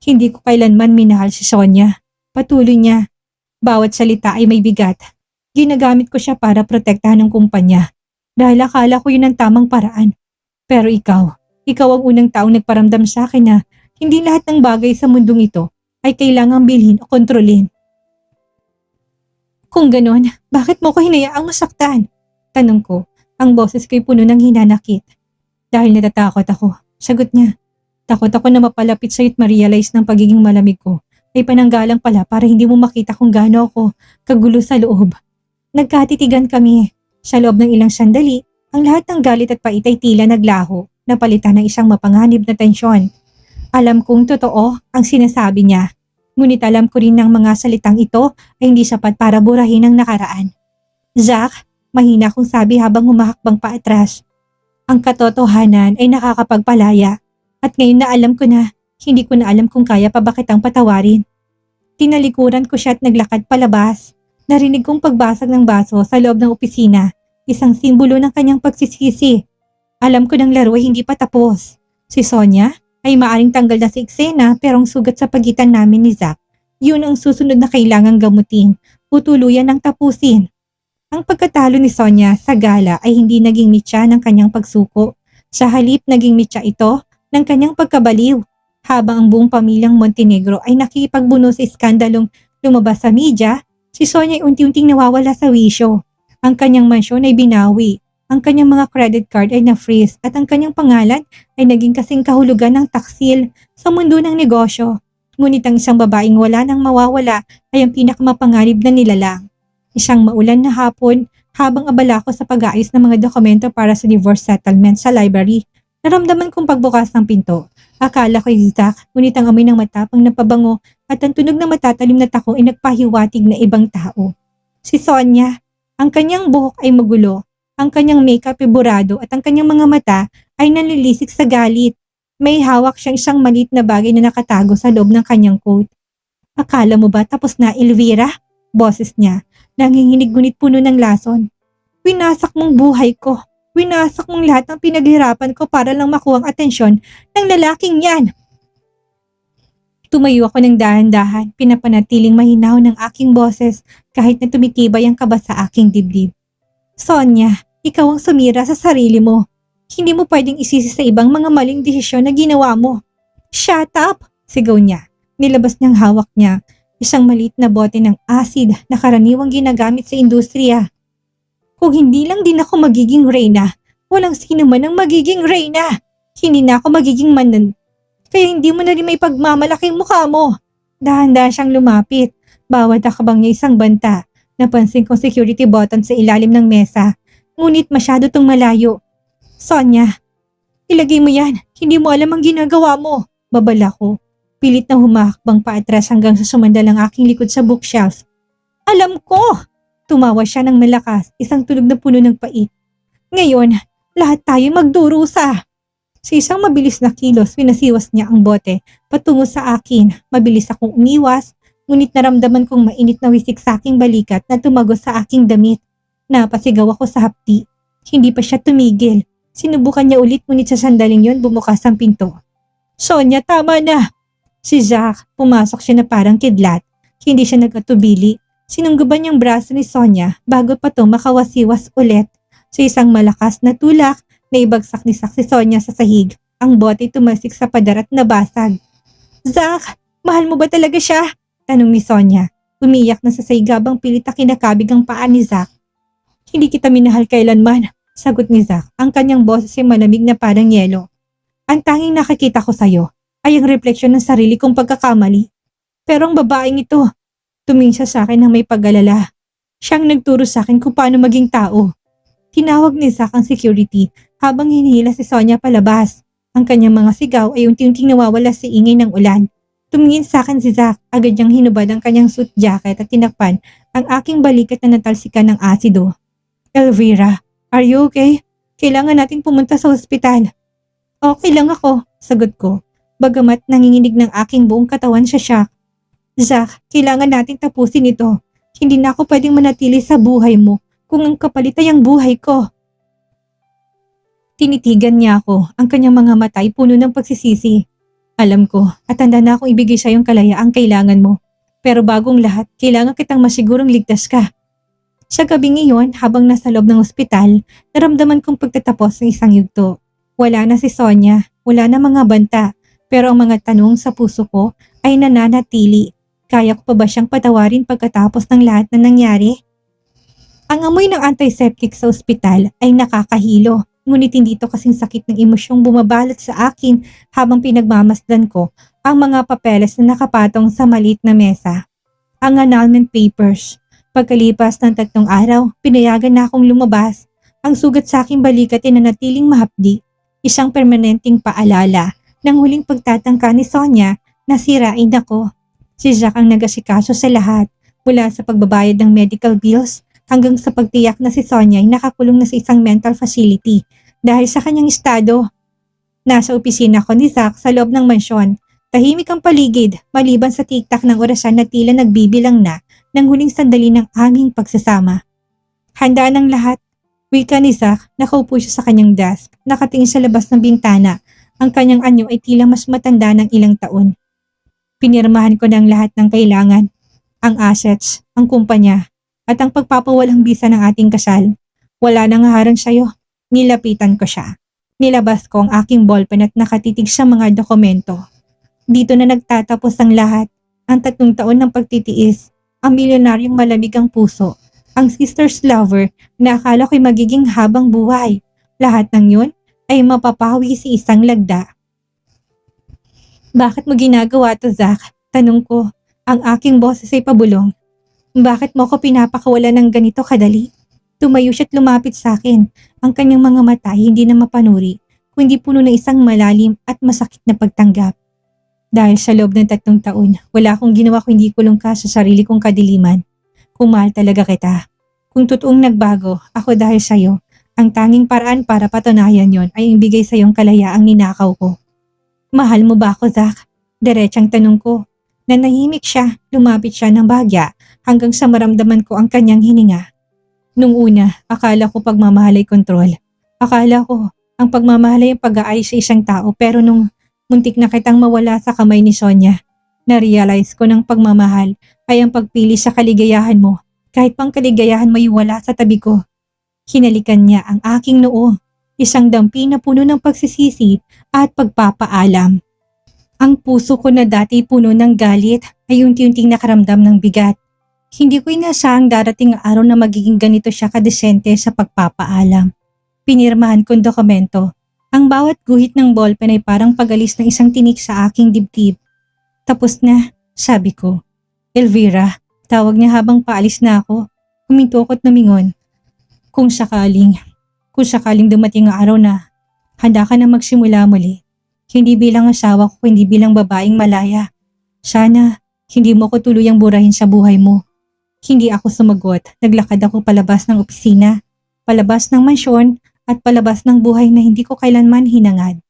Hindi ko kailanman minahal si Sonia. Patuloy niya. Bawat salita ay may bigat. Ginagamit ko siya para protektahan ng kumpanya. Dahil akala ko yun ang tamang paraan. Pero ikaw ang unang taong nagparamdam sa akin na hindi lahat ng bagay sa mundong ito ay kailangang bilhin o kontrolin. Kung ganon, bakit mo ko hinayaang masaktan? Tanong ko. Ang boses ko'y puno ng hinanakit. Dahil natatakot ako. Sagot niya. Takot ako na mapalapit sa'yo't ma-realize ng pagiging malamig ko ay pananggalang pala para hindi mo makita kung gaano ako kagulo sa loob. Nagkatitigan kami. Sa loob ng ilang sandali, ang lahat ng galit at pait ay tila naglaho, napalitan ng isang mapanganib na tensyon. Alam kong totoo ang sinasabi niya. Ngunit alam ko rin ng mga salitang ito ay hindi sapat para burahin ang nakaraan. Zach, mahina kong sabi habang humahakbang paatras. Ang katotohanan ay nakakapagpalaya at ngayon na alam ko na, hindi ko na alam kung kaya pa ba kitang patawarin. Tinalikuran ko siya at naglakad palabas. Narinig kong pagbasag ng baso sa loob ng opisina, isang simbolo ng kanyang pagsisisi. Alam ko ng laro ay hindi pa tapos. Si Sonia ay maaring tanggal na sa eksena pero ang sugat sa pagitan namin ni Zach, yun ang susunod na kailangang gamutin o tuluyan ng tapusin. Ang pagkatalo ni Sonia sa gala ay hindi naging mitya ng kanyang pagsuko. Sa halip naging mitya ito ng kanyang pagkabaliw. Habang ang buong pamilyang Montenegro ay nakikipagbuno sa iskandalong lumabas sa media, si Sonia ay unti-unting nawawala sa wisyo. Ang kanyang mansyon ay binawi. Ang kanyang mga credit card ay na-freeze at ang kanyang pangalan ay naging kasing kahulugan ng taksil sa mundo ng negosyo. Ngunit ang isang babaeng wala nang mawawala ay ang pinakamapanganib na nilalang. Isang maulan na hapon, habang abala ko sa pag-aayos ng mga dokumento para sa divorce settlement sa library, naramdaman kong pagbukas ng pinto. Akala ko ay Zach, ngunit ang amoy ng matapang na pabango at ang tunog ng matatalim na tako ay nagpahiwatig na ibang tao. Si Sonia, ang kanyang buhok ay magulo, ang kanyang makeup ay burado at ang kanyang mga mata ay nanlilisik sa galit. May hawak siyang isang maliit na bagay na nakatago sa loob ng kanyang coat. Akala mo ba tapos na, Elvira? Boses niya. Nanginginig ngunit puno ng lason. Winasak mong buhay ko. Winasak mong lahat ng pinaghirapan ko para lang makuha ang atensyon ng lalaking yan. Tumayo ako ng dahan-dahan, pinapanatiling mahinaw ng aking boses kahit na tumitibay ang kaba sa aking dibdib. Sonia, ikaw ang sumira sa sarili mo. Hindi mo pwedeng isisi sa ibang mga maling desisyon na ginawa mo. Shut up! Sigaw niya. Nilabas niyang hawak niya isang maliit na bote ng acid na karaniwang ginagamit sa industriya. Kung hindi lang din ako magiging reyna, walang sino man ang magiging reyna. Hindi na ako magiging manan. Kaya hindi mo na rin may pagmamalaking mukha mo. Dahan-dahan siyang lumapit. Bawat akabang niya isang banta. Napansin kong security button sa ilalim ng mesa. Ngunit masyado tong malayo. Sonia, ilagay mo yan. Hindi mo alam ang ginagawa mo. Babala ko. Pilit na humakbang paatras hanggang sa sumandal ang aking likod sa bookshelf. Alam ko! Tumawa siya ng malakas, isang tunog na puno ng pait. Ngayon, lahat tayo magdurusa. Sa isang mabilis na kilos, pinasiwas niya ang bote patungo sa akin. Mabilis akong umiwas, ngunit naramdaman kong mainit na wisik sa aking balikat na tumagos sa aking damit. Napasigaw ako sa hapdi. Hindi pa siya tumigil. Sinubukan niya ulit ngunit sa sandaling yon bumukas ang pinto. Sonia, tama na! Si Zach, pumasok siya na parang kidlat. Hindi siya nag-atubili. Sinungguban niyang braso ni Sonia bago pa to makawasiwas ulit. Sa isang malakas na tulak, naibagsak ni Zach si Sonia sa sahig. Ang bote tumasik sa pader at nabasag. Zach, mahal mo ba talaga siya? Tanong ni Sonia. Umiyak na sa sahig habang pilit na kinakabig ang paa ni Zach. Hindi kita minahal kailanman, sagot ni Zach. Ang kanyang boses ay malamig na parang yelo. Ang tanging nakikita ko sa'yo ay ang refleksyon ng sarili kong pagkakamali. Pero ang babaeng ito, tumingin siya sa akin ng may pag-alala. Siyang nagturo sa akin kung paano maging tao. Tinawag ni Zach ang security habang hinihila si Sonia palabas. Ang kanyang mga sigaw ay unti-unting nawawala sa ingay ng ulan. Tumingin sa akin si Zach, agad niyang hinubad ang kanyang suit jacket at tinakpan ang aking balikat na natalsikan ng asido. Elvira, are you okay? Kailangan nating pumunta sa ospital. Okay lang ako, sagot ko. Bagamat nanginginig ng aking buong katawan sa shock. Zach, kailangan nating tapusin ito. Hindi na ako pwedeng manatili sa buhay mo kung ang kapalit ay ang buhay ko. Tinitigan niya ako, ang kanyang mga mata ay puno ng pagsisisi. Alam ko at handa na akong ibigay sa iyong kalayaang kailangan mo. Pero bagong lahat, kailangan kitang masigurong ligtas ka. Sa gabing iyon, habang nasa loob ng ospital, naramdaman kong pagtatapos ng isang yugto. Wala na si Sonia, wala na mga banta, pero ang mga tanong sa puso ko ay nananatili. Kaya ko pa ba siyang patawarin pagkatapos ng lahat na nangyari? Ang amoy ng antiseptic sa ospital ay nakakahilo. Ngunit hindi ito kasing sakit ng emosyong bumabalot sa akin habang pinagmamasdan ko ang mga papeles na nakapatong sa maliit na mesa. Ang annulment papers. Pagkalipas ng 3 araw, pinayagan na akong lumabas. Ang sugat sa aking balikat ay nanatiling mahapdi. Isang permanenteng paalala ng huling pagtatangka ni Sonia na sirain ako. Si Jack ang nag-asikaso sa lahat mula sa pagbabayad ng medical bills hanggang sa pagtiyak na si Sonia ay nakakulong na sa isang mental facility dahil sa kanyang estado. Nasa opisina ko ni Zach sa loob ng mansyon. Tahimik ang paligid maliban sa tiktak ng orasan na tila nagbibilang na ng huling sandali ng aming pagsasama. Handa ng lahat. Wika ni Zach, nakaupo siya sa kanyang desk, nakatingin sa labas ng bintana. Ang kanyang anyo ay tila mas matanda ng ilang taon. Pinirmahan ko ng lahat ng kailangan. Ang assets, ang kumpanya, at ang pagpapawalang bisa ng ating kasal. Wala nang harang sa'yo. Nilapitan ko siya. Nilabas ko ang aking ballpen at nakatitig sa mga dokumento. Dito na nagtatapos ang lahat. Ang 3 taon ng pagtitiis. Ang milyonaryong malamig ang puso. Ang sister's lover na akala ko'y magiging habang buhay. Lahat ng yun ay mapapawi sa isang lagda. Bakit mo ginagawa to, Zach? Tanong ko. Ang aking boses ay pabulong. Bakit mo ko pinapakawala ng ganito kadali? Tumayo siya't lumapit sa akin. Ang kanyang mga mata hindi na mapanuri, kundi puno na isang malalim at masakit na pagtanggap. Dahil sa loob ng 3 taon, wala akong ginawa kung hindi kulong ka sa sarili kong kadiliman. Kung mahal talaga kita. Kung totoong nagbago, ako dahil sa'yo, ang tanging paraan para patunayan yon ay ibigay sa iyong kalayaang ninakaw ko. Mahal mo ba ako, Zach? Diretsang tanong ko. Nanahimik siya, lumapit siya ng bagya hanggang sa maramdaman ko ang kanyang hininga. Nung una, akala ko pagmamahal ay kontrol. Akala ko ang pagmamahal ay pag-aayos sa isang tao, pero nung muntik na kitang mawala sa kamay ni Sonia, na-realize ko ng pagmamahal ay ang pagpili sa kaligayahan mo, kahit pang kaligayahan mo ay wala sa tabi ko. Hinalikan niya ang aking noo, isang dampi na puno ng pagsisisi at pagpapaalam. Ang puso ko na dati puno ng galit ay unti-unting nakaramdam ng bigat. Hindi ko inasahang darating ang araw na magiging ganito siya kadesente sa pagpapaalam. Pinirmahan kong dokumento. Ang bawat guhit ng ballpen ay parang pagalis ng isang tinik sa aking dibdib. Tapos na, sabi ko. Elvira, tawag niya habang paalis na ako. Huminto ko't namingon. Kung sakaling dumating ang araw na handa ka na magsimula muli. Hindi bilang asawa ko, hindi bilang babaeng malaya. Sana, hindi mo ko tuluyang burahin sa buhay mo. Hindi ako sumagot. Naglakad ako palabas ng opisina, palabas ng mansyon, at palabas ng buhay na hindi ko kailanman hinangad.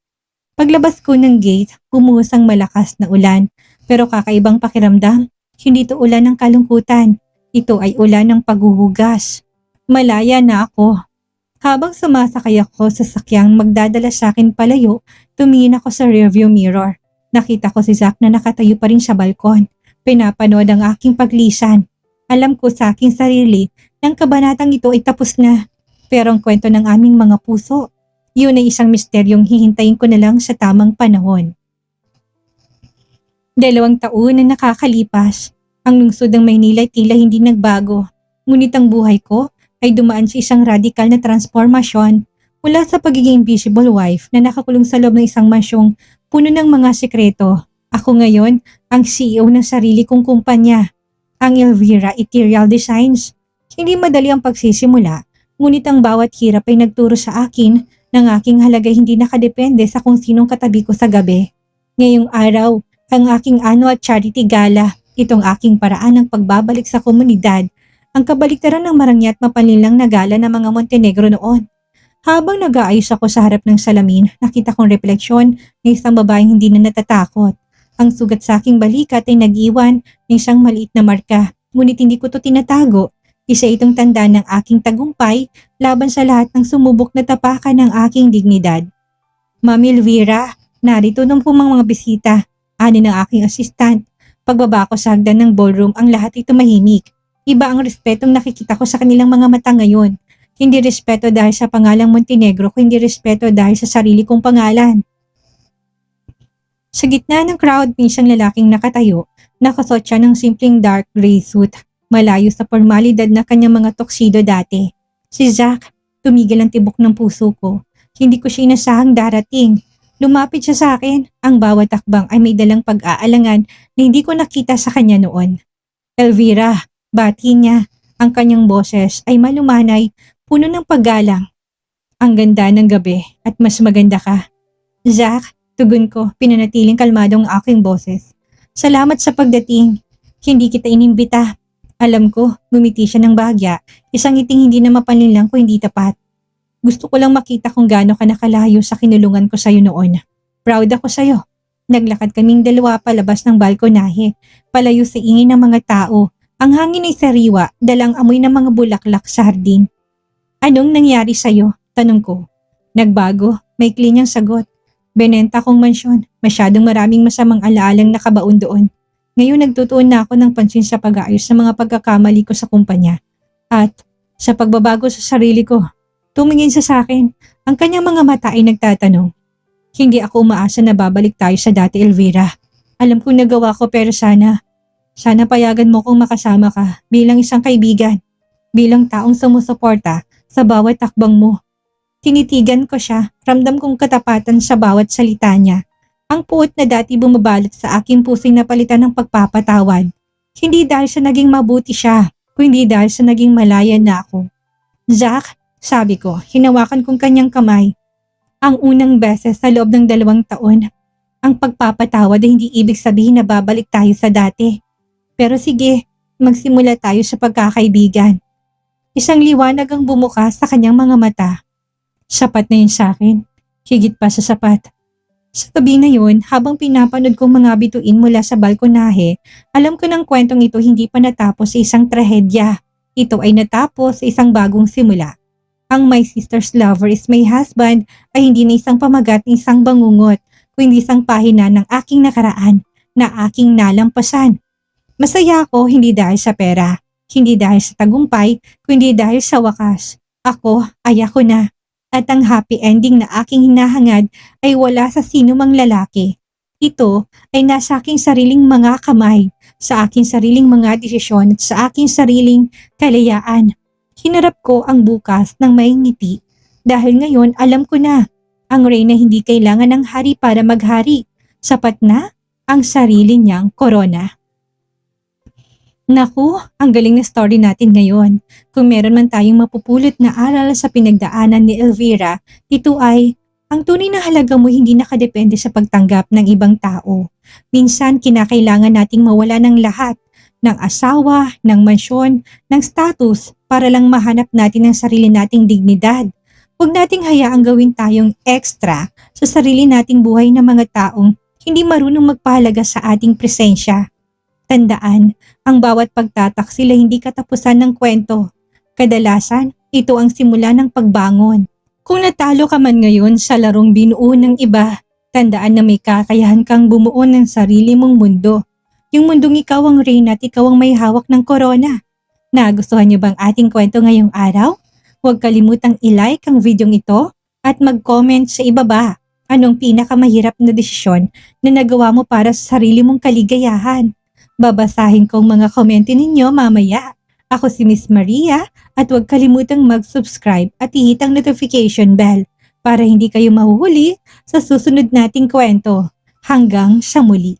Paglabas ko ng gate, bumuhos ang malakas na ulan. Pero kakaibang pakiramdam, hindi ito ulan ng kalungkutan. Ito ay ulan ng paghuhugas. Malaya na ako. Habang sumasakay ako sa sakyang magdadala sa akin palayo, tumingin ako sa rearview mirror. Nakita ko si Zack na nakatayo pa rin sa balkon. Pinapanood ang aking paglisan. Alam ko sa aking sarili ng kabanatang ito ay tapos na. Pero ang kwento ng aming mga puso, yun ay isang misteryong hihintayin ko na lang sa tamang panahon. 2 taon na nakakalipas. Ang lungsod ng Maynila ay tila hindi nagbago. Ngunit ang buhay ko ay dumaan sa isang radikal na transformasyon mula sa pagiging invisible wife na nakakulong sa loob ng isang mansyong puno ng mga sekreto. Ako ngayon ang CEO ng sarili kong kumpanya, ang Elvira Ethereal Designs. Hindi madali ang pagsisimula, ngunit ang bawat hirap ay nagturo sa akin ng aking halaga hindi nakadepende sa kung sinong katabi ko sa gabi. Ngayong araw, ang aking annual charity gala, itong aking paraan ng pagbabalik sa komunidad, ang kabaliktaran ng marangya at mapanlinlang na gala ng mga Montenegro noon. Habang nag-aayos ako sa harap ng salamin, nakita kong refleksyon ng isang babaeng hindi na natatakot. Ang sugat sa aking balikat ay nag-iwan ng isang maliit na marka, ngunit hindi ko to tinatago. Isa itong tanda ng aking tagumpay laban sa lahat ng sumubok na tapakan ng aking dignidad. Ma'am Elvira, narito nung mga bisita, ani ng aking assistant. Pagbaba ko sa hagdan ng ballroom, ang lahat ay tumahimik. Iba ang respetong nakikita ko sa kanilang mga mata ngayon. Hindi respeto dahil sa pangalang Montenegro, kundi respeto dahil sa sarili kong pangalan. Sa gitna ng crowd, may isang lalaking nakatayo, nakasuot siya ng simpleng dark gray suit, malayo sa formalidad na kanyang mga tuxedo dati. Si Zack, tumigil ang tibok ng puso ko. Hindi ko siya inasahang darating. Lumapit siya sa akin, ang bawat takbang ay may dalang pag-aalangan na hindi ko nakita sa kanya noon. Elvira, bati niya, ang kanyang boses ay malumanay, puno ng paggalang. Ang ganda ng gabi at mas maganda ka. Zack, tugon ko, pinanatiling kalmadong aking boses. Salamat sa pagdating. Hindi kita inimbita. Alam ko, ngumiti siya ng bahagya, isang ngiting hindi na mapanlinlang ko hindi tapat. Gusto ko lang makita kung gaano ka nakalayo sa kinulungan ko sa'yo noon. Proud ako sa'yo. Naglakad kaming dalawa palabas ng balkonahe, palayo sa ingay ng mga tao. Ang hangin ay sariwa, dalang amoy ng mga bulaklak sa hardin. Anong nangyari sa'yo? Tanong ko. Nagbago, may niyang sagot. Benenta kong mansyon, masyadong maraming masamang alaalang nakabaon doon. Ngayon nagtutuon na ako ng pansin sa pag-aayos sa mga pagkakamali ko sa kumpanya. At sa pagbabago sa sarili ko, tumingin siya sa akin. Ang kanyang mga mata ay nagtatanong. Hindi ako umaasa na babalik tayo sa dati, Elvira. Alam kong nagawa ko pero sana payagan mo kong makasama ka bilang isang kaibigan, bilang taong sumusuporta sa bawat takbang mo. Tinitigan ko siya, ramdam kong katapatan sa bawat salita niya. Ang puot na dati bumabalot sa aking pusing napalitan ng pagpapatawad. Hindi dahil sa naging mabuti siya, kundi dahil sa naging malaya na ako. Zack, sabi ko, hinawakan kong kanyang kamay. Ang unang beses sa loob ng 2 taon. Ang pagpapatawad ay hindi ibig sabihin na babalik tayo sa dati. Pero sige, magsimula tayo sa pagkakaibigan. Isang liwanag ang bumukas sa kanyang mga mata. Sapat na yun sa akin. Higit pa sa sapat. Sa gabi na yun, habang pinapanood kong mga bituin mula sa balkonahe, alam ko ng kwentong ito hindi pa natapos sa isang trahedya. Ito ay natapos sa isang bagong simula. Ang My Sister's Lover is My Husband ay hindi na isang pamagat ng isang bangungot, kundi isang pahina ng aking nakaraan na aking nalampasan. Masaya ako hindi dahil sa pera, hindi dahil sa tagumpay, kundi dahil sa wakas. Ako ay ako na. At ang happy ending na aking hinahangad ay wala sa sino mang lalaki. Ito ay nasa aking sariling mga kamay, sa aking sariling mga desisyon at sa aking sariling kalayaan. Hinarap ko ang bukas ng may ngiti dahil ngayon alam ko na ang reyna hindi kailangan ng hari para maghari. Sapat na ang sarili niyang korona. Naku, ang galing na story natin ngayon. Kung meron man tayong mapupulot na aral sa pinagdaanan ni Elvira, ito ay ang tunay na halaga mo hindi nakadepende sa pagtanggap ng ibang tao. Minsan kinakailangan nating mawala ng lahat, ng asawa, ng mansyon, ng status para lang mahanap natin ang sarili nating dignidad. Huwag nating hayaang gawin tayong extra sa sarili nating buhay ng mga taong hindi marunong magpahalaga sa ating presensya. Tandaan, ang bawat pagtataksil ay hindi katapusan ng kwento. Kadalasan, Ito ang simula ng pagbangon. Kung natalo ka man ngayon sa larong binuo ng iba, tandaan na may kakayahan kang bumuo ng sarili mong mundo. Yung mundong ikaw ang reyna at ikaw ang may hawak ng korona. Nagustuhan niyo bang ating kwento ngayong araw? Huwag kalimutang i-like ang videong ito at mag-comment sa ibaba. Anong pinakamahirap na desisyon na nagawa mo para sa sarili mong kaligayahan? Babasahin ko ang mga komento ninyo mamaya. Ako si Miss Maria at huwag kalimutang mag-subscribe at i-hit ang notification bell para hindi kayo mahuhuli sa susunod nating kwento. Hanggang sa muli.